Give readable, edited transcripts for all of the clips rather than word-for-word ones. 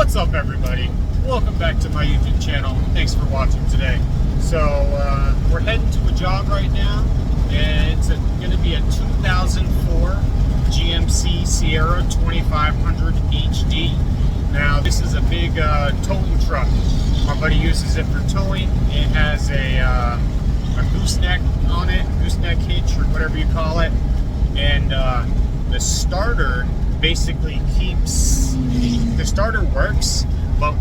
What's up, everybody? Welcome back to my YouTube channel. Thanks for watching today. So we're heading to a job right now, and it's going to be a 2004 GMC Sierra 2500 HD. Now this is a big towing truck. My buddy uses it for towing. It has a gooseneck on it, gooseneck hitch or whatever you call it, and the starter basically keeps, the starter works, but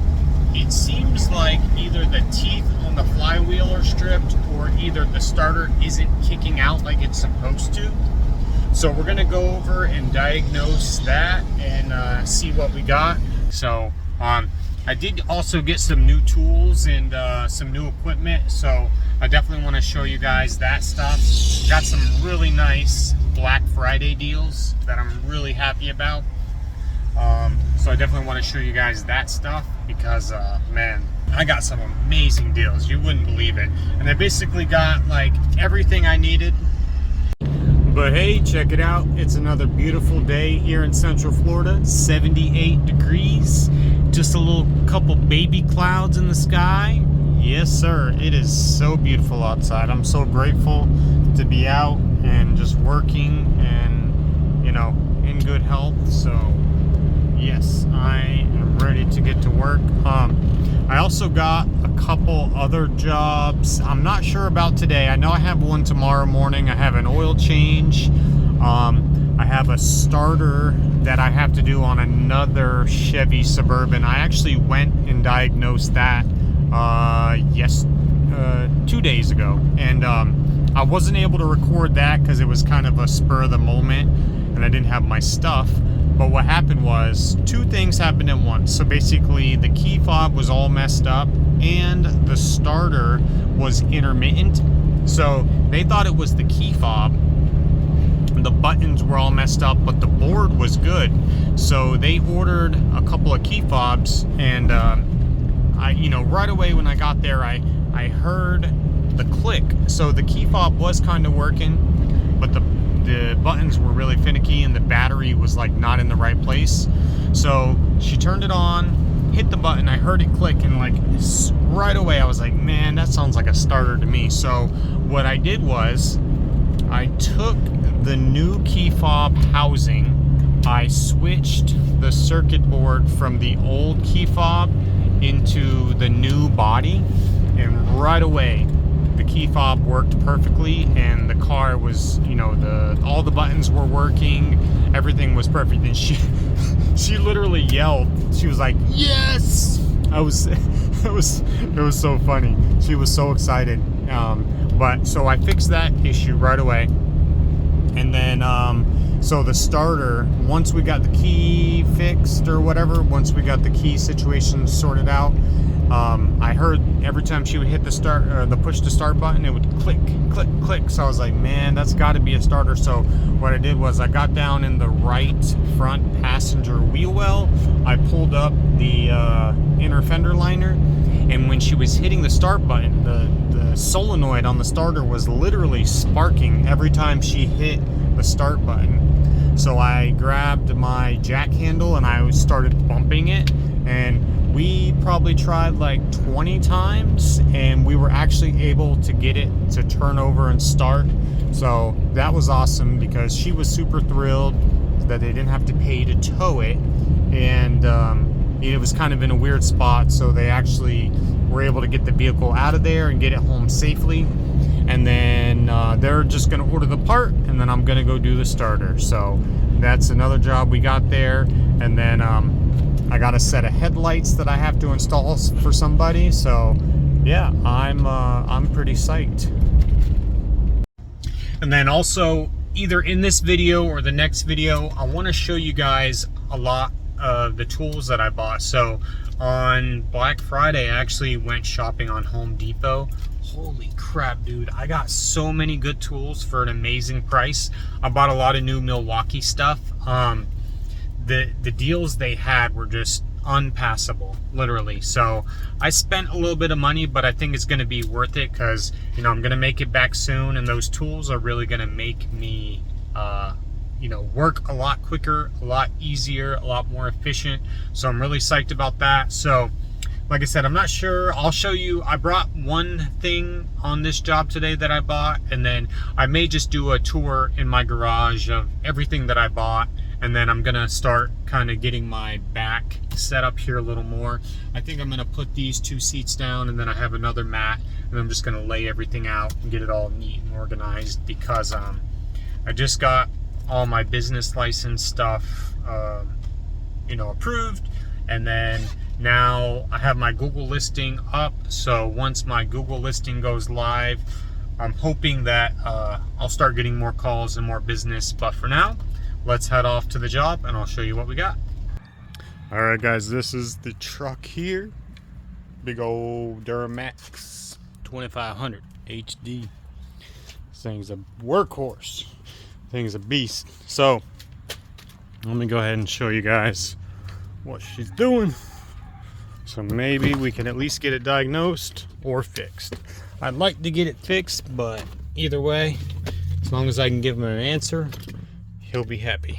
it seems like either the teeth on the flywheel are stripped or either the starter isn't kicking out like it's supposed to. So we're gonna go over and diagnose that and see what we got. So I did also get some new tools and some new equipment, so I definitely want to show you guys that stuff. Got some really nice Black Friday deals that I'm really happy about. So I definitely want to show you guys that stuff because man, I got some amazing deals. You wouldn't believe it. And I basically got like everything I needed. But hey, check it out. It's another beautiful day here in Central Florida. 78 degrees. Just a little couple baby clouds in the sky. Yes, sir. It is so beautiful outside. I'm so grateful to be out and just working and, you know, in good health. So, yes, I am ready to get to work. I also got a couple other jobs. I'm not sure about today. I know I have one tomorrow morning. I have an oil change. I have a starter that I have to do on another Chevy Suburban. I actually went and diagnosed that 2 days ago, and I wasn't able to record that because it was kind of a spur of the moment and I didn't have my stuff. But what happened was two things happened at once. So basically the key fob was all messed up and the starter was intermittent. So they thought it was the key fob. The buttons were all messed up, but the board was good. So they ordered a couple of key fobs, and right away when I got there, I heard the click. So the key fob was kind of working, but the buttons were really finicky and the battery was like not in the right place. So she turned it on, hit the button, I heard it click, and like right away I was like, man, that sounds like a starter to me. So what I did was I took the new key fob housing, I switched the circuit board from the old key fob into the new body, and right away the key fob worked perfectly and the car was, all the buttons were working, everything was perfect. And she literally yelled. She was like, yes! it was so funny. She was so excited. But so I fixed that issue right away. And then so the starter, once we got the key fixed or whatever, once we got the key situation sorted out, I heard every time she would hit the start or the push to start button, it would click, click, click. So I was like, man, that's got to be a starter. So what I did was I got down in the right front passenger wheel well. I pulled up the inner fender liner, and when she was hitting the start button, the solenoid on the starter was literally sparking every time she hit the start button. So I grabbed my jack handle and I started bumping it, and we probably tried like 20 times and we were actually able to get it to turn over and start. So that was awesome because she was super thrilled that they didn't have to pay to tow it, and it was kind of in a weird spot, so they actually were able to get the vehicle out of there and get it home safely. And then they're just going to order the part, and then I'm going to go do the starter. So that's another job we got there. And then I got a set of headlights that I have to install for somebody. So yeah, I'm pretty psyched. And then also, either in this video or the next video, I want to show you guys a lot of the tools that I bought. So on Black Friday, I actually went shopping on Home Depot. Holy crap, dude, I got so many good tools for an amazing price. I bought a lot of new Milwaukee stuff. The deals they had were just unpassable, literally. So I spent a little bit of money, but I think it's going to be worth it because, I'm going to make it back soon, and those tools are really going to make me you know, work a lot quicker, a lot easier, a lot more efficient. So I'm really psyched about that. So like I said, I'm not sure. I'll show you. I brought one thing on this job today that I bought, and then I may just do a tour in my garage of everything that I bought, and then I'm gonna start kind of getting my back set up here a little more. I think I'm gonna put these 2 seats down, and then I have another mat, and I'm just gonna lay everything out and get it all neat and organized, because I just got all my business license stuff you know, approved, and then now I have my Google listing up. So once my Google listing goes live, I'm hoping that I'll start getting more calls and more business. But for now, let's head off to the job and I'll show you what we got. All right, guys, this is the truck here. Big old Duramax 2500 HD. This thing's a workhorse. Thing's a beast. So let me go ahead and show you guys what she's doing. So maybe we can at least get it diagnosed or fixed. I'd like to get it fixed, but either way, as long as I can give him an answer, he'll be happy.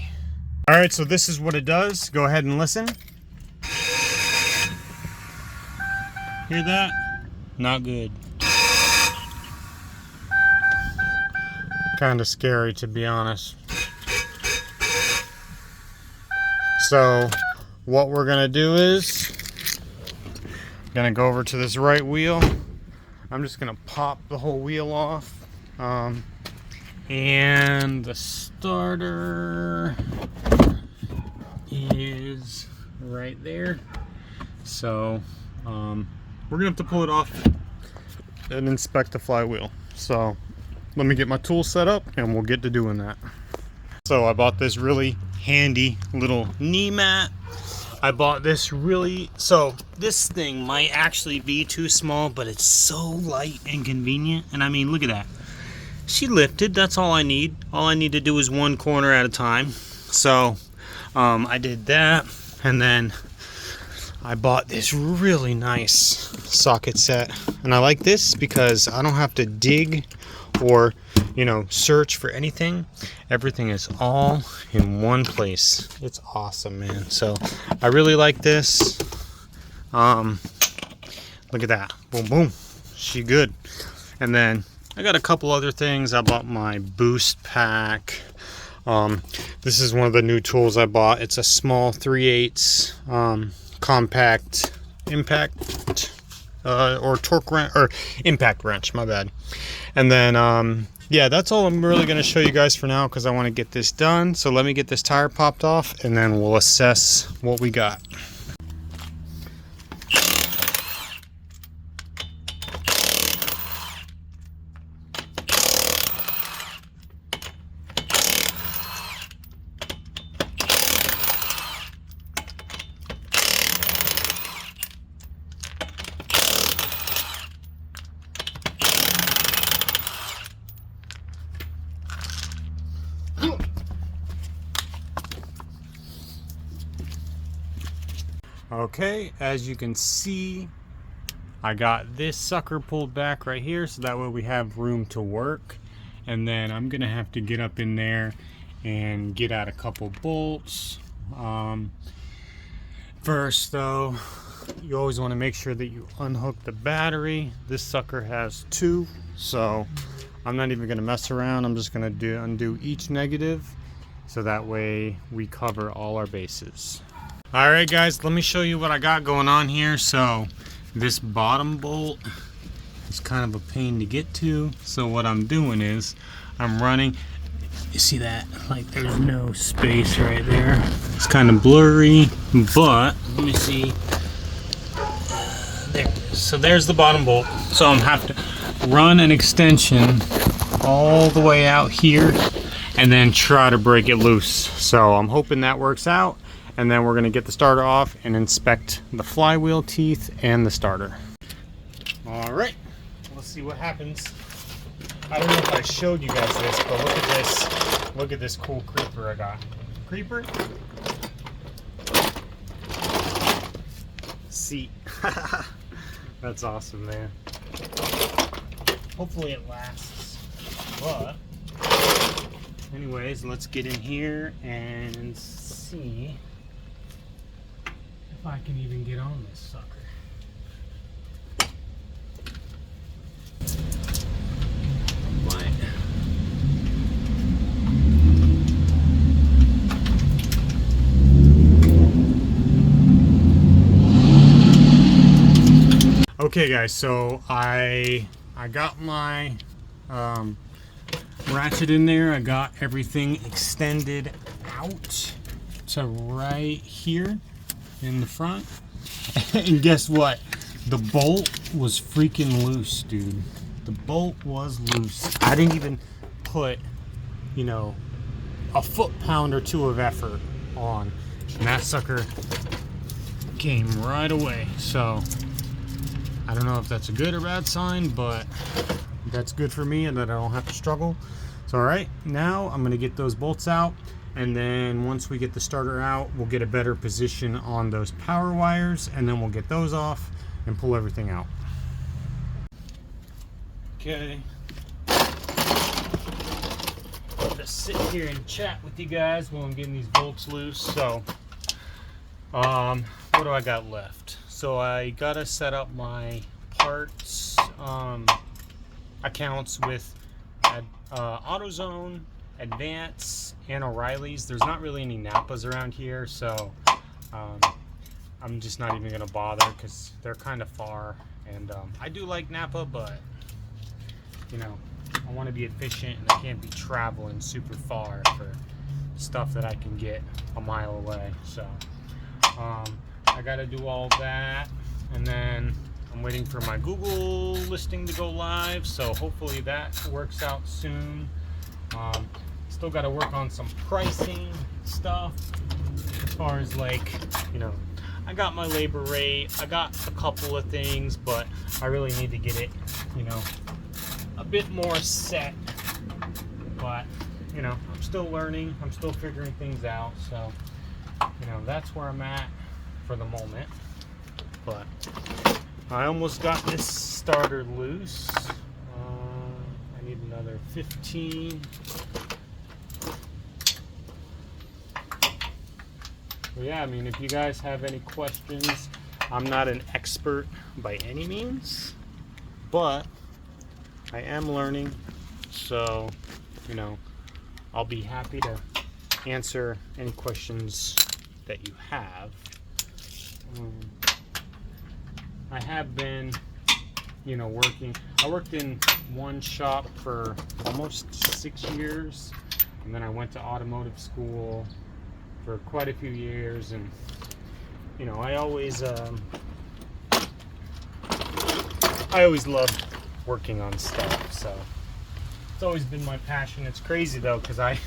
All right, so this is what it does. Go ahead and listen. Hear that? Not good. Kind of scary, to be honest. So what we're gonna do is gonna go over to this right wheel. I'm just gonna pop the whole wheel off, and the starter is right there. So we're gonna have to pull it off and inspect the flywheel. So let me get my tool set up and we'll get to doing that. So I bought this really handy little knee mat. I bought this so this thing might actually be too small, but it's so light and convenient. And I mean, look at that. She lifted, that's all I need. All I need to do is one corner at a time. So I did that, and then I bought this really nice socket set. And I like this because I don't have to dig or, you know, search for anything. Everything is all in one place. It's awesome, man. So I really like this. Look at that. Boom, boom. She good. And then I got a couple other things. I bought my boost pack. This is one of the new tools I bought. It's a small 3/8 compact impact or torque wrench, or impact wrench, my bad. And then yeah, that's all I'm really going to show you guys for now, because I want to get this done. So let me get this tire popped off and then we'll assess what we got. Okay, as you can see, I got this sucker pulled back right here, so that way we have room to work. And then I'm gonna have to get up in there and get out a couple bolts. First though, you always want to make sure that you unhook the battery. This sucker has 2, so I'm not even gonna mess around. I'm just gonna undo each negative, so that way we cover all our bases. All right, guys, let me show you what I got going on here. So this bottom bolt is kind of a pain to get to. So what I'm doing is I'm running. You see that? Like, there's no space right there. It's kind of blurry, but let me see. There. So there's the bottom bolt. So I'm have to run an extension all the way out here and then try to break it loose. So I'm hoping that works out. And then we're going to get the starter off and inspect the flywheel teeth and the starter. All right, let's see what happens. I don't know if I showed you guys this, but look at this. Look at this cool creeper I got. Creeper? Seat. That's awesome, man. Hopefully it lasts. But anyways, let's get in here and see if I can even get on this sucker. Okay guys, so I got my ratchet in there. I got everything extended out to right here in the front. And guess what? The bolt was freaking loose, dude. The bolt was loose. I didn't even put, you know, a foot-pound or two of effort on. And that sucker came right away. So I don't know if that's a good or bad sign, but that's good for me and that I don't have to struggle. So all right, now I'm gonna get those bolts out, and then once we get the starter out, we'll get a better position on those power wires, and then we'll get those off and pull everything out. Okay. I'll just sit here and chat with you guys while I'm getting these bolts loose. So what do I got left? So I gotta set up my parts accounts with AutoZone, Advance, and O'Reilly's. There's not really any Napas around here, so I'm just not even gonna bother because they're kind of far. And I do like Napa, but you know, I want to be efficient and I can't be traveling super far for stuff that I can get a mile away. So I gotta do all that, and then I'm waiting for my Google listing to go live, so hopefully that works out soon. Still got to work on some pricing stuff as far as, like, you know, I got my labor rate, I got a couple of things, but I really need to get it, you know, a bit more set. But you know, I'm still learning, I'm still figuring things out, so you know, that's where I'm at for the moment. But I almost got this starter loose. I need another 15. But yeah, I mean, if you guys have any questions, I'm not an expert by any means, but I am learning, so you know, I'll be happy to answer any questions that you have. I have been, you know, working. I worked in one shop for almost 6 years, and then I went to automotive school for quite a few years, and you know, I always loved working on stuff, so it's always been my passion. It's crazy though, because I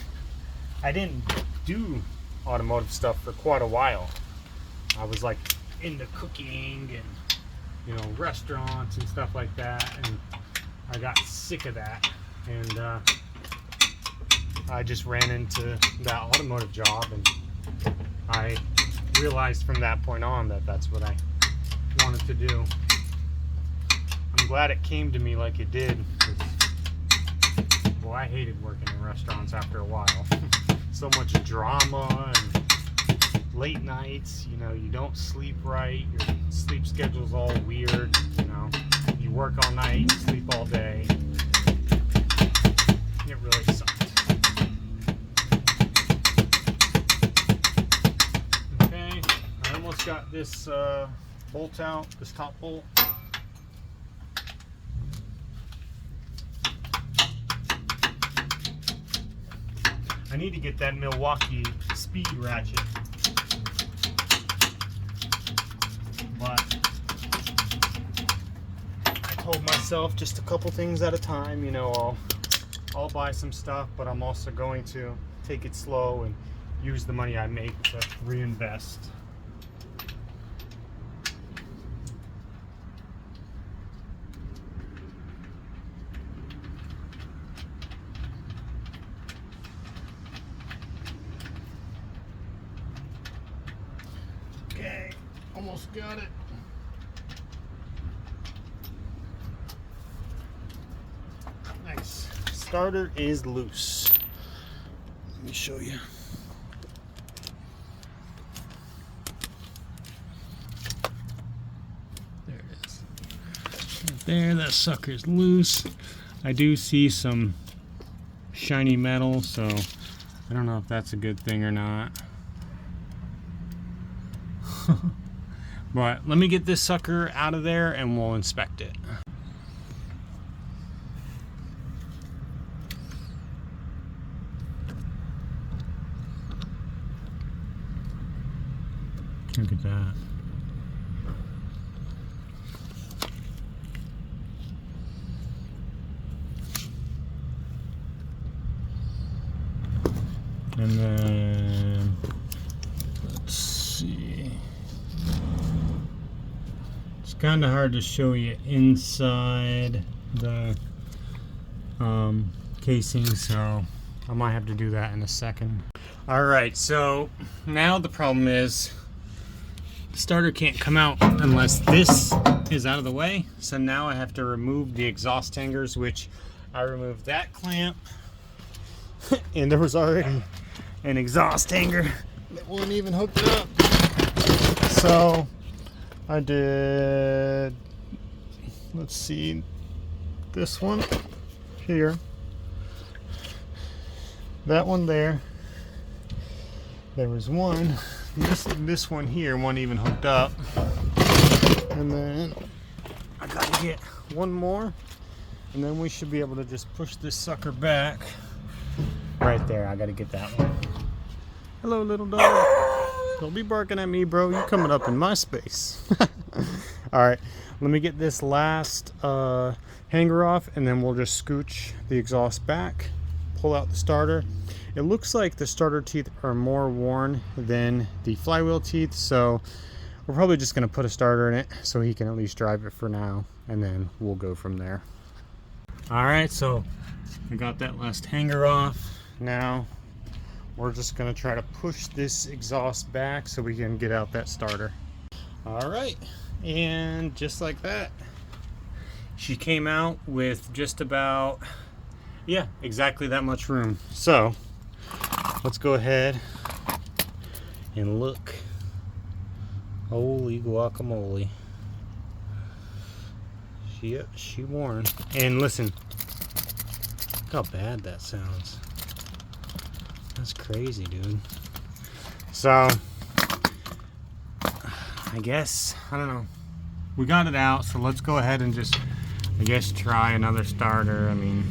didn't do automotive stuff for quite a while. I was like into cooking and, you know, restaurants and stuff like that, and I got sick of that, and I just ran into that automotive job, and I realized from that point on that that's what I wanted to do. I'm glad it came to me like it did, because, well, I hated working in restaurants after a while. So much drama and late nights, you know, you don't sleep right, your sleep schedule's all weird, you know, you work all night, you sleep all day. It really sucked. Okay, I almost got this bolt out, this top bolt. I need to get that Milwaukee speed ratchet, but I told myself just a couple things at a time. You know, I'll buy some stuff, but I'm also going to take it slow and use the money I make to reinvest. Okay, almost got it. Nice. Starter is loose. Let me show you. There it is. Right there, that sucker's loose. I do see some shiny metal, so I don't know if that's a good thing or not. But let me get this sucker out of there and we'll inspect it. Look at that. And then let's see. It's kind of hard to show you inside the casing, so I might have to do that in a second. All right, so now the problem is the starter can't come out unless this is out of the way. So now I have to remove the exhaust hangers, which I removed that clamp, and there was already an exhaust hanger that wasn't even hooked up. So I did, let's see, this one here, that one there. There was one, this one here wasn't even hooked up. And then I gotta get one more, and then we should be able to just push this sucker back. Right there, I gotta get that one. Hello, little dog. Don't be barking at me, bro. You're coming up in my space. Alright, let me get this last hanger off, and then we'll just scooch the exhaust back, pull out the starter. It looks like the starter teeth are more worn than the flywheel teeth, so we're probably just going to put a starter in it so he can at least drive it for now, and then we'll go from there. Alright, so I got that last hanger off. Now we're just going to try to push this exhaust back so we can get out that starter. Alright, and just like that, she came out with just about, yeah, exactly that much room. So let's go ahead and look. Holy guacamole. She worn. And listen, look how bad that sounds. That's crazy, dude. So I guess, I don't know, we got it out, so let's go ahead and just, I guess, try another starter. I mean,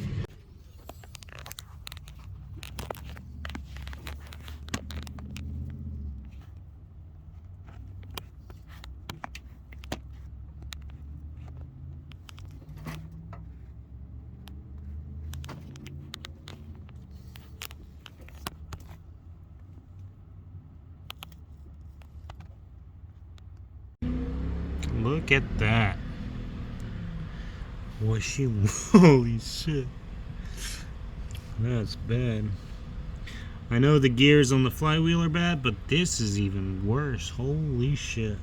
look at that. Boy, holy shit. That's bad. I know the gears on the flywheel are bad, but this is even worse. Holy shit.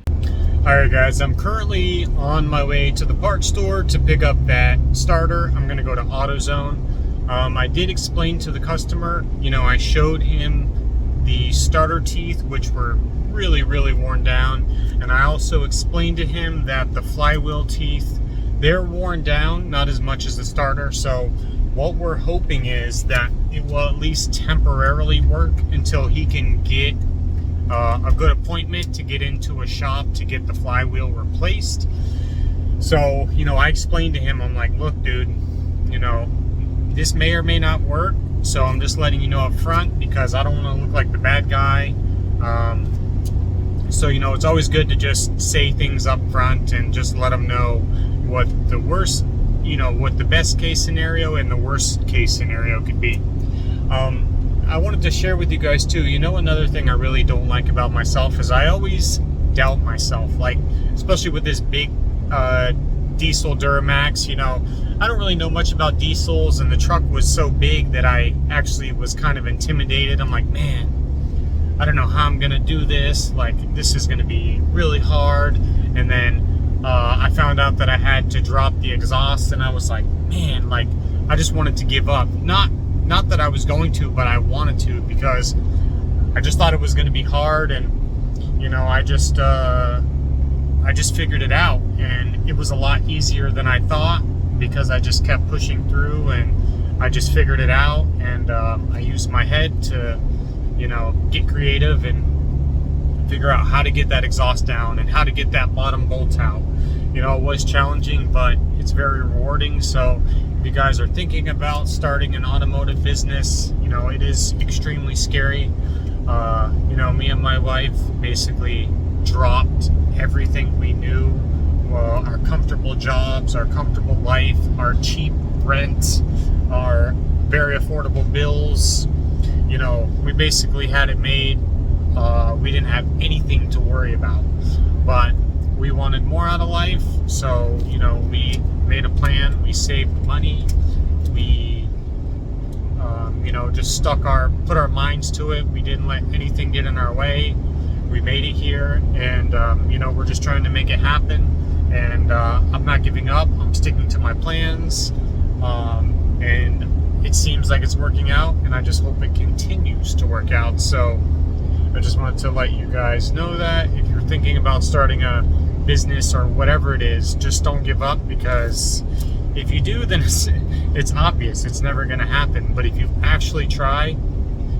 Alright guys, I'm currently on my way to the parts store to pick up that starter. I'm going to go to AutoZone. I did explain to the customer, you know, I showed him the starter teeth, which were really worn down, and I also explained to him that the flywheel teeth, they're worn down, not as much as the starter. So what we're hoping is that it will at least temporarily work until he can get a good appointment to get into a shop to get the flywheel replaced. So, you know, I explained to him, I'm like, look dude, you know, this may or may not work, so I'm just letting you know up front because I don't want to look like the bad guy. So, you know, it's always good to just say things up front and just let them know what the worst, you know, what the best case scenario and the worst case scenario could be. I wanted to share with you guys too, you know, another thing I really don't like about myself is I always doubt myself, like, especially with this big diesel Duramax. You know, I don't really know much about diesels, and the truck was so big that I actually was kind of intimidated. I'm like, man, I don't know how I'm gonna do this, like this is gonna be really hard. And then I found out that I had to drop the exhaust, and I was like, man, like I just wanted to give up. Not not that I was going to, but I wanted to, because I just thought it was going to be hard. And, you know, I just figured it out, and it was a lot easier than I thought, because I just kept pushing through, and I just figured it out. And I used my head to, you know, get creative and figure out how to get that exhaust down and how to get that bottom bolt out. You know, it was challenging, but it's very rewarding. So if you guys are thinking about starting an automotive business, you know, it is extremely scary. You know, me and my wife basically dropped everything we knew, our comfortable jobs, our comfortable life, our cheap rent, our very affordable bills. You know, we basically had it made. We didn't have anything to worry about, but we wanted more out of life. So, you know, we made a plan. We saved money. We, you know, just put our minds to it. We didn't let anything get in our way. We made it here, and you know, we're just trying to make it happen. And I'm not giving up. I'm sticking to my plans, and it seems like it's working out, and I just hope it continues to work out. So I just wanted to let you guys know that if you're thinking about starting a business or whatever it is, just don't give up, because if you do, then it's obvious it's never going to happen. But if you actually try,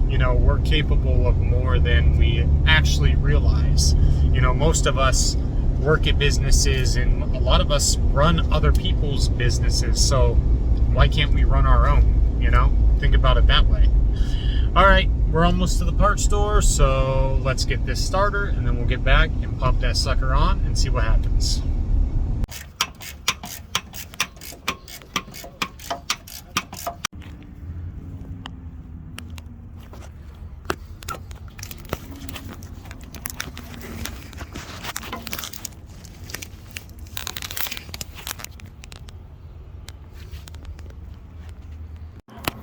you know, we're capable of more than we actually realize. You know, most of us work at businesses, and a lot of us run other people's businesses. So why can't we run our own? You know, think about it that way. All right, we're almost to the parts store, so let's get this starter, and then we'll get back and pop that sucker on and see what happens.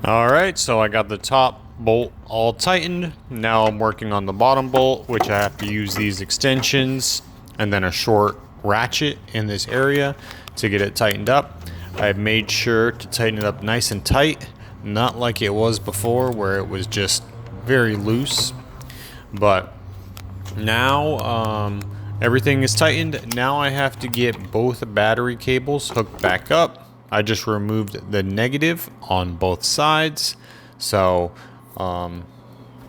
All right, so I got the top bolt all tightened. Now I'm working on the bottom bolt, which I have to use these extensions and then a short ratchet in this area to get it tightened up. I've made sure to tighten it up nice and tight, not like it was before where it was just very loose. But now everything is tightened. Now I have to get both battery cables hooked back up. I just removed the negative on both sides, so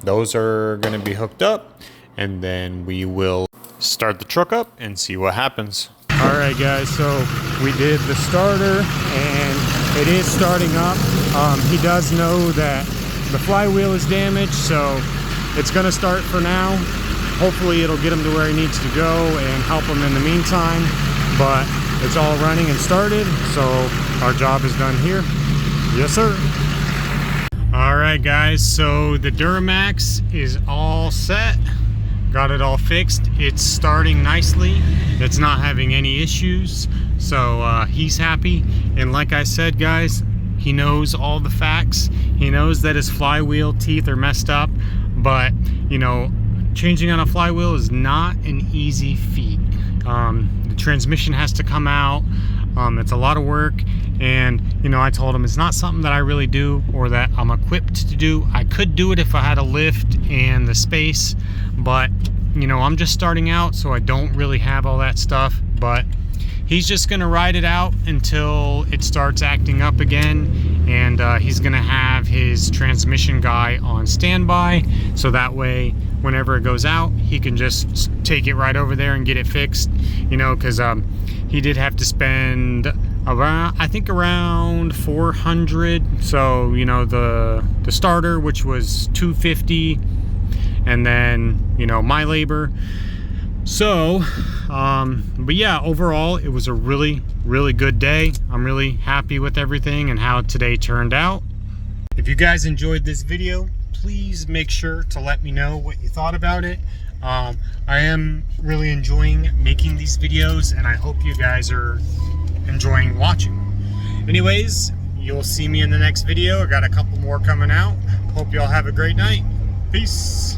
those are going to be hooked up, and then we will start the truck up and see what happens. All right, guys, so we did the starter, and it is starting up. He does know that the flywheel is damaged, so it's going to start for now. Hopefully it'll get him to where he needs to go and help him in the meantime, but it's all running and started, so our job is done here. Yes, sir. All right, guys, so the Duramax is all set. Got it all fixed. It's starting nicely. It's not having any issues, so he's happy. And like I said, guys, he knows all the facts. He knows that his flywheel teeth are messed up, but, you know, changing on a flywheel is not an easy feat. The transmission has to come out. It's a lot of work, and you know, I told him it's not something that I really do or that I'm equipped to do. I could do it if I had a lift and the space, but you know, I'm just starting out, so I don't really have all that stuff. But he's just gonna ride it out until it starts acting up again, and he's gonna have his transmission guy on standby, so that way whenever it goes out, he can just take it right over there and get it fixed. You know, because he did have to spend around, I think around $400. So, you know, the starter, which was $250, and then, you know, my labor. So, but yeah, overall, it was a really, really good day. I'm really happy with everything and how today turned out. If you guys enjoyed this video, please make sure to let me know what you thought about it. I am really enjoying making these videos, and I hope you guys are enjoying watching. Anyways, you'll see me in the next video. I got a couple more coming out. Hope y'all have a great night. Peace.